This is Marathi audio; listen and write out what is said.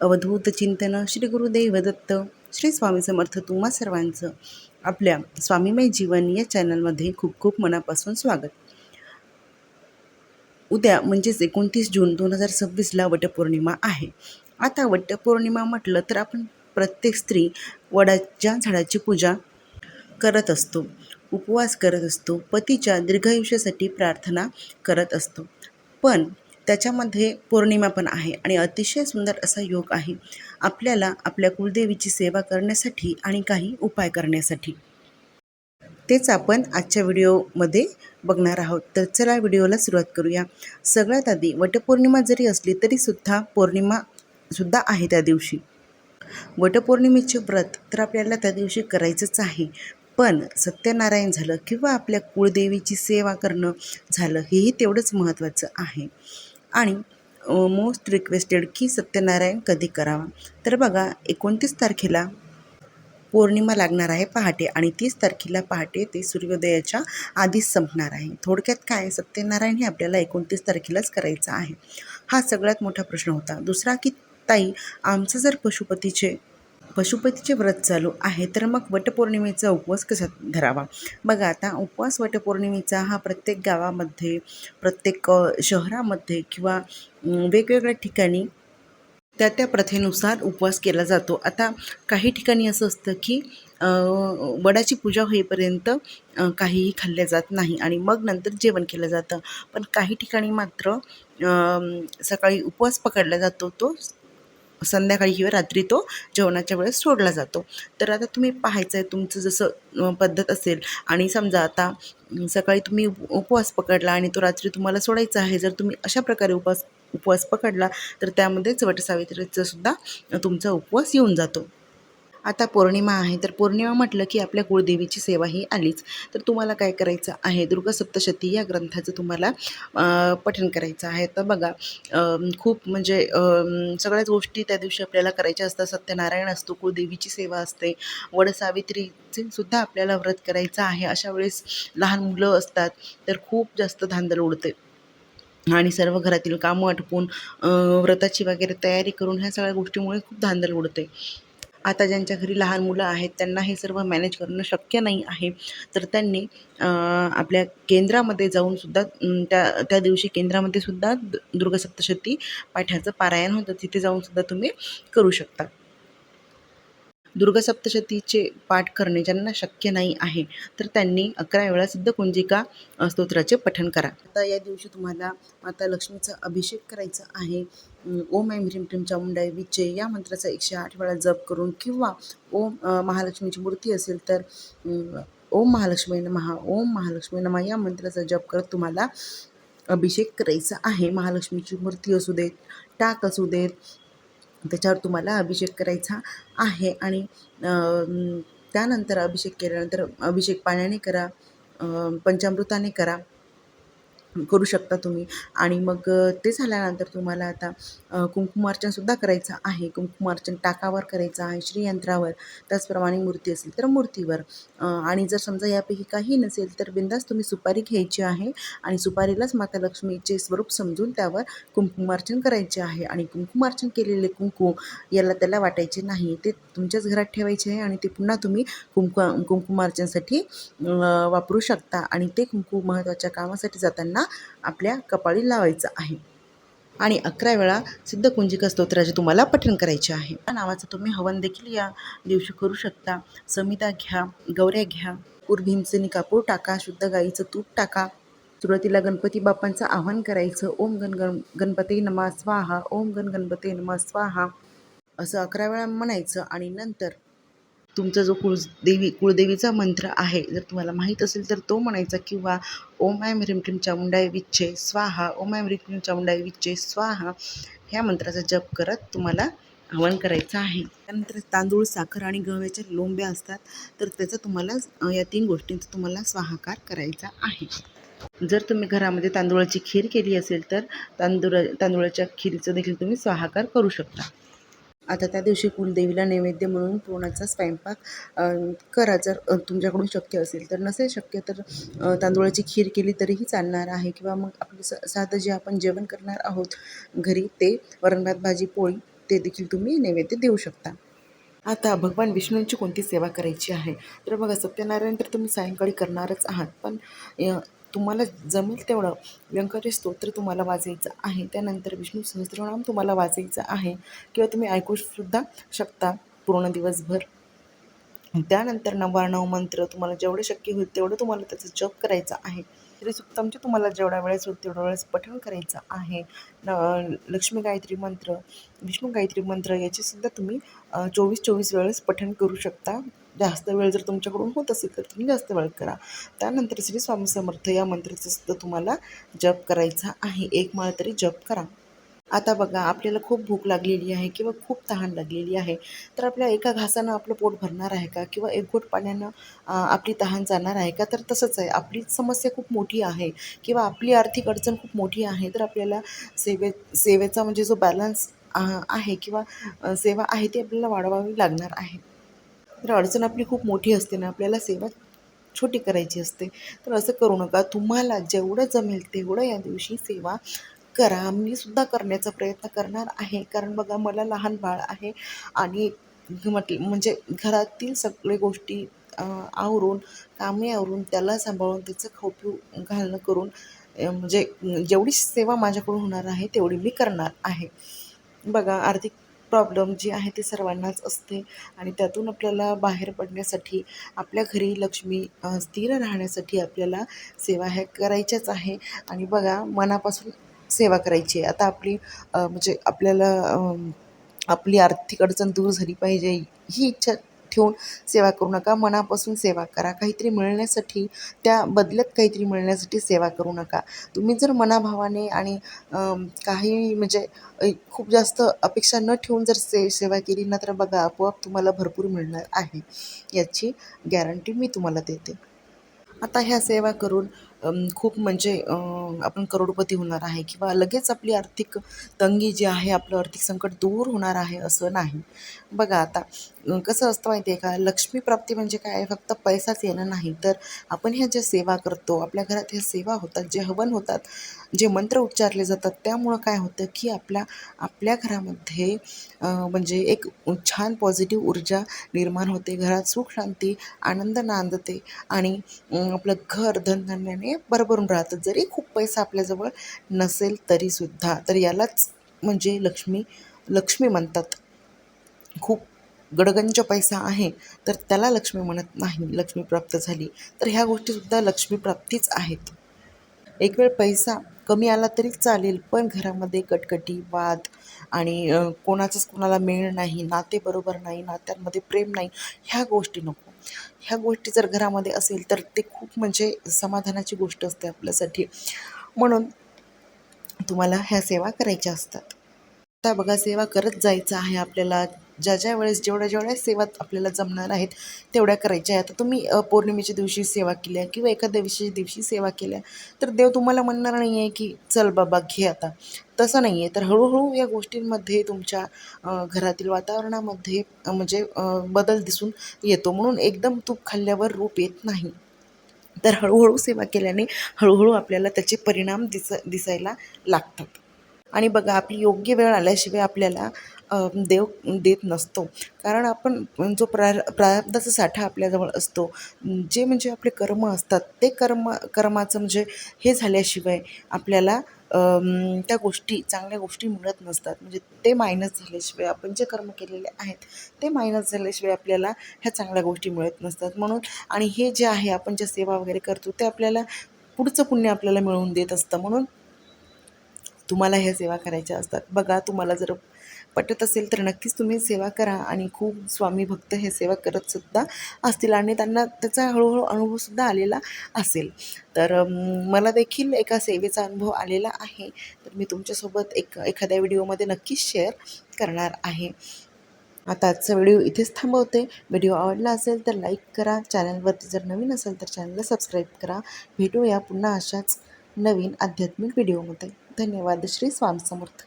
अवधूत चिंतन श्री गुरुदेव दत्त श्री स्वामी समर्थ तुम्हा सर्वांचं आपल्या स्वामीमय जीवन या चॅनलमध्ये खूप खूप मनापासून स्वागत. उद्या म्हणजेच 29 जून 2026ला वटपौर्णिमा आहे. आता वटपौर्णिमा म्हटलं तर आपण प्रत्येक स्त्री वडाच्या झाडाची पूजा करत असतो, उपवास करत असतो, पतीच्या दीर्घायुष्यासाठी प्रार्थना करत असतो. पण त्याच्यामध्ये पौर्णिमा पण आहे आणि अतिशय सुंदर असा योग आहे आपल्याला आपल्या कुलदेवीची सेवा करण्यासाठी आणि काही उपाय करण्यासाठी. तेच आपण आजच्या व्हिडिओमध्ये बघणार आहोत. तर चला व्हिडिओला सुरुवात करूया. सगळ्यात आधी वटपौर्णिमा जरी असली तरीसुद्धा पौर्णिमासुद्धा आहे त्या दिवशी. वटपौर्णिमेचे व्रत तर आपल्याला त्या दिवशी करायचंच आहे, पण सत्यनारायण झालं किंवा आपल्या कुळदेवीची सेवा करणं झालं हेही तेवढंच महत्त्वाचं आहे. आणि मोस्ट रिक्वेस्टेड की सत्यनारायण कधी करावा, तर बघा 29 तारखेला पौर्णिमा लागणार आहे पहाटे आणि 30 तारखेला पहाटे ते सूर्योदयाच्या आधीच संपणार आहे. थोडक्यात काय, सत्यनारायण हे आपल्याला 29 तारखेलाच करायचं आहे. हा सगळ्यात मोठा प्रश्न होता. दुसरा की ताई, आमचं जर पशुपतीचे व्रत चालू आहे तर मग वटपौर्णिमेचा उपवास कसा धरावा. बघा आता उपवास वटपौर्णिमेचा हा प्रत्येक गावामध्ये, प्रत्येक शहरामध्ये किंवा वेगवेगळ्या ठिकाणी त्या प्रथेनुसार उपवास केला जातो. आता काही ठिकाणी असं असतं की वडाची पूजा होईपर्यंत काहीही खाल्लं जात नाही आणि मग नंतर जेवण केलं जातं. पण काही ठिकाणी मात्र सकाळी उपवास पकडला जातो, तो संध्याकाळी किंवा रात्री तो जेवणाच्या वेळेस सोडला जातो. तर आता तुम्ही पाहायचं आहे तुमचं जसं पद्धत असेल आणि समजा आता सकाळी तुम्ही उपवास पकडला आणि तो रात्री तुम्हाला सोडायचा आहे. जर तुम्ही अशा प्रकारे उपवास पकडला तर त्यामध्येच वटसावित्रीचा सुद्धा तुमचा उपवास येऊन जातो. आता पौर्णिमा आहे तर पौर्णिमा म्हटलं की आपल्या कुळदेवीची सेवा ही आलीच. तर तुम्हाला काय करायचं आहे, दुर्गा सप्तशती या ग्रंथाचं तुम्हाला पठण करायचं आहे. तर बघा खूप म्हणजे सगळ्याच गोष्टी त्या दिवशी आपल्याला करायच्या असतात. सत्यनारायण असतो, कुळदेवीची सेवा असते, वडसावित्रीचे सुद्धा आपल्याला व्रत करायचं आहे. अशा वेळेस लहान मुलं असतात तर खूप जास्त धांदल उडते आणि सर्व घरातील कामं आटपून व्रताची वगैरे तयारी करून ह्या सगळ्या गोष्टीमुळे खूप धांदल उडते. आता ज्यांच्या घरी लहान मुलं आहेत त्यांना हे सर्व मॅनेज करणं शक्य नाही आहे, तर त्यांनी आपल्या केंद्रामध्ये जाऊनसुद्धा त्या त्या दिवशी केंद्रामध्ये सुद्धा दुर्गा सप्तशती पाठाचं पारायण होतं, तिथे जाऊनसुद्धा तुम्ही करू शकता. दुर्गा सप्तशतीचे पाठ करणे ज्यांना शक्य नाही आहे तर त्यांनी 11 वेळा सिद्धकुंजिका स्तोत्राचे पठण करा. आता या दिवशी तुम्हाला माता लक्ष्मीचा अभिषेक करायचा आहे. ओम ऐं ह्रीं क्लीं चामुंडाय विचे या मंत्राचा 108 वेळा जप करून किंवा ओम महालक्ष्मीची मूर्ती असेल तर ओम महालक्ष्मी नमः, ओम महालक्ष्मी नमः या मंत्राचा जप करत तुम्हाला अभिषेक करायचा आहे. महालक्ष्मीची मूर्ती असू देत, टाक असू देत, त्याच्यावर तुम्हाला अभिषेक करायचा आहे. आणि त्यानंतर अभिषेक केल्यानंतर अभिषेक पाण्याने करा, पंचामृताने करू शकता तुम्ही. आणि मग ते झाल्यानंतर तुम्हाला आता कुंकुमार्चनसुद्धा करायचं आहे. कुंकुमार्चन टाकावर करायचं आहे, श्रीयंत्रावर, त्याचप्रमाणे मूर्ती असेल तर मूर्तीवर. आणि जर समजा यापैकी काही नसेल तर बिनधास्त तुम्ही सुपारी घ्यायची आहे आणि सुपारीलाच माता लक्ष्मीचे स्वरूप समजून त्यावर कुंकुमार्चन करायचे आहे. आणि कुंकुमार्चन केलेले कुंकू याला त्याला वाटायचे नाही, ते तुमच्याच घरात ठेवायचे आहे आणि ते पुन्हा तुम्ही कुंकुमार्चनसाठी वापरू शकता. आणि ते कुंकू महत्त्वाच्या कामासाठी जाताना आपल्या कपाळी लावायचं आहे. आणि 11 वेळा सिद्धकुंजिका स्तोत्राचे तुम्हाला पठण करायचे आहे. या नावाचं तुम्ही हवन देखील या दिवशी करू शकता. समिधा घ्या, गौऱ्या घ्या, भीमसेनी कापूर टाका, शुद्ध गाईचं तूप टाका. सुरुवातीला गणपती बाप्पांचं आवाहन करायचं. ओम गणपते नमः स्वाहा, ओम गणपते नमः स्वाहा असं 11 वेळा म्हणायचं. आणि नंतर तुमचा जो कुळदेवीचा मंत्र आहे जर तुम्हाला माहीत असेल तर तो म्हणायचा किंवा ओम ऐं ह्रीं क्लीं चामुंडाय विचे स्वाहा, ओम ऐं ह्रीं क्लीं चामुंडाय विचे स्वाहा ह्या मंत्राचा जप करत तुम्हाला हवन करायचं आहे. त्यानंतर तांदूळ, साखर आणि गव्याच्या लोंब्या असतात तर त्याचा तुम्हाला या 3 गोष्टींचा तुम्हाला स्वाहाकार करायचा आहे. जर तुम्ही घरामध्ये तांदूळाची खीर केली असेल तर तांदूळाच्या खीरीचं देखील तुम्ही स्वाहाकार करू शकता. आता त्या दिवशी कुलदेवीला नैवेद्य म्हणून पुरणाचा स्वयंपाक करा जर तुमच्याकडून शक्य असेल तर. नसेल शक्य तर तांदूळाची खीर केली तरीही चालणार आहे किंवा मग आपलं साधं जे आपण जेवण करणार आहोत घरी ते वरण भात भाजी पोळी ते देखील तुम्ही नैवेद्य देऊ शकता. आता भगवान विष्णूंची कोणती सेवा करायची आहे, तर बघा सत्यनारायण तर तुम्ही सायंकाळी करणारच आहात, पण अ, तुम्हाला जमेल तेवढं व्यंकटेश स्तोत्र तुम्हाला वाचायचं आहे. त्यानंतर विष्णू सहस्त्रनाम तुम्हाला वाचायचं आहे किंवा तुम्ही ऐकूसुद्धा शकता पूर्ण दिवसभर. त्यानंतर 99 मंत्र तुम्हाला जेवढं शक्य होईल तेवढं तुम्हाला त्याचा जप करायचा आहे. श्रीसुक्तमचे तुम्हाला जेवढ्या वेळेस होईल तेवढ्या वेळेस पठण करायचं आहे. लक्ष्मी गायत्री मंत्र, विष्णू गायत्री मंत्र याचेसुद्धा तुम्ही 24-24 वेळेस पठण करू शकता. जास्त वेळ जर तुमच्याकडून होत असेल तर तुम्ही जास्त वेळ करा. त्यानंतर श्री स्वामी समर्थ या मंत्राचा सुद्धा तुम्हाला जप करायचा आहे. एक माळ तरी जप करा. आता बघा आपल्याला खूप भूक लागलेली आहे किंवा खूप तहान लागलेली आहे, तर आपल्या एका घासानं आपलं पोट भरणार आहे का? किंवा एक घोट पाण्यानं आपली तहान जाणार आहे का? तर तसंच आहे, आपली समस्या खूप मोठी आहे किंवा आपली आर्थिक अडचण खूप मोठी आहे, तर आपल्याला सेवेचा म्हणजे जो बॅलन्स आहे किंवा सेवा आहे ती आपल्याला वाढवावी लागणार आहे. तर अडचण आपली खूप मोठी असते ना, आपल्याला सेवा छोटी करायची असते. तर असं करू नका. तुम्हाला जेवढं जमेल तेवढं या दिवशी सेवा करा. मी सुद्धा करण्याचा प्रयत्न करणार आहे. कारण बघा मला लहान बाळ आहे आणि म्हणजे घरातील सगळे गोष्टी आवरून, कामे आवरून, त्याला सांभाळून, त्याचं खाऊ-पिऊ घालणं करून म्हणजे जेवढी सेवा माझ्याकडून होणार आहे तेवढी मी करणार आहे. बघा आर्थिक प्रॉब्लेम जी आहे ती सर्वांनाच असते आणि त्यातून आपल्याला बाहेर पडण्यासाठी, आपल्या घरी लक्ष्मी स्थिर राहण्यासाठी आपल्याला सेवा ह्या करायच्याच आहे. आणि बघा मनापासून सेवा करायची आहे. आता आपली म्हणजे आपल्याला आपली आर्थिक अडचण दूर झाली पाहिजे ही इच्छा ठेवून सेवा करू नका. मनापासून सेवा करा. काहीतरी मिळण्यासाठी, त्या बदल्यात काहीतरी मिळण्यासाठी सेवा करू नका. तुम्ही जर मनाभावाने आणि काही म्हणजे खूप जास्त अपेक्षा न ठेवून जर सेवा केली ना, तर बघा आपोआप तुम्हाला भरपूर मिळणार आहे. याची गॅरंटी मी तुम्हाला देते. आता ह्या सेवा करून खूप म्हणजे आपण करोडपती होणार आहे किंवा लगेच आपली आर्थिक तंगी जी आहे, आपलं आर्थिक संकट दूर होणार आहे असं नाही. बघा आता कसं असतं माहिती आहे का, लक्ष्मीप्राप्ती म्हणजे काय आहे, फक्त पैसाच येणं नाही, तर आपण ह्या ज्या सेवा करतो, आपल्या घरात ह्या सेवा होतात, जे हवन होतात, जे मंत्र उच्चारले जातात, त्यामुळं काय होतं की आपल्या घरामध्ये म्हणजे एक छान पॉझिटिव्ह ऊर्जा निर्माण होते. घरात सुख शांती आनंद नांदते आणि आपलं घर धनधान्याने भरभरून राहतं. जरी खूप पैसा आपल्याजवळ नसेल तरीसुद्धा. तर यालाच म्हणजे लक्ष्मी लक्ष्मी म्हणतात. खूप गडगंज पैसा आहे तर त्याला लक्ष्मी म्हणत नाही. लक्ष्मी प्राप्त झाली तर ह्या गोष्टीसुद्धा लक्ष्मीप्राप्तीच आहेत. एक वेळ पैसा कमी आला तरी चालेल, पण घरामध्ये कटकटी, वाद आणि कोणाचंच कोणाला मेळ नाही, नाते बरोबर नाही, नात्यांमध्ये प्रेम नाही, ह्या गोष्टी नको. ह्या गोष्टी जर घरामध्ये असेल तर ते खूप म्हणजे समाधानाची गोष्ट असते आपल्यासाठी. म्हणून तुम्हाला ह्या सेवा करायच्या असतात. आता बघा सेवा करत जायचं आहे आपल्याला. ज्या वेळेस जेवढ्या सेवा आपल्याला जमणार आहेत तेवढ्या करायच्या आहे. आता तुम्ही पौर्णिमेच्या दिवशी सेवा केल्या किंवा एकादशीच्या दिवशी सेवा केल्या तर देव तुम्हाला म्हणणार नाही आहे की चल बाबा घे आता. तसं नाही आहे. तर हळूहळू या गोष्टींमध्ये तुमच्या घरातील वातावरणामध्ये म्हणजे बदल दिसून येतो. म्हणून एकदम तूप खाल्ल्यावर रूप येत नाही. तर हळूहळू सेवा केल्याने हळूहळू आपल्याला त्याचे परिणाम दिसायला लागतात. आणि बघा आपली योग्य वेळ आल्याशिवाय आपल्याला देव देत नसतो. कारण आपण जो प्रारब्धाचा साठा आपल्याजवळ असतो, जे म्हणजे आपले कर्म असतात, ते कर्माचं म्हणजे हे झाल्याशिवाय आपल्याला त्या गोष्टी, चांगल्या गोष्टी मिळत नसतात. म्हणजे ते मायनस झाल्याशिवाय, आपण जे कर्म केलेले आहेत ते मायनस झाल्याशिवाय आपल्याला ह्या चांगल्या गोष्टी मिळत नसतात. म्हणून आणि हे जे आहे आपण ज्या सेवा वगैरे करतो ते आपल्याला पुढचं पुण्य आपल्याला मिळवून देत असतं. म्हणून तुम्हाला ह्या सेवा करायच्या असतात. बघा तुम्हाला जर पटत असेल तर नक्कीच तुम्ही सेवा करा आणि खूप स्वामी भक्त हे सेवा करतसुद्धा असतील आणि त्यांना त्याचा हळूहळू अनुभवसुद्धा आलेला असेल. तर मला देखील एका सेवेचा अनुभव आलेला आहे. तर मी तुमच्यासोबत एखाद्या व्हिडिओमध्ये नक्कीच शेअर करणार आहे. आता आजचा व्हिडिओ इथेच थांबवते. व्हिडिओ आवडला असेल तर लाईक करा. चॅनलवरती जर नवीन असेल तर चॅनलला सबस्क्राईब करा. भेटूया पुन्हा अशाच नवीन आध्यात्मिक व्हिडिओमध्ये. धन्यवाद. श्री स्वामी समर्थ.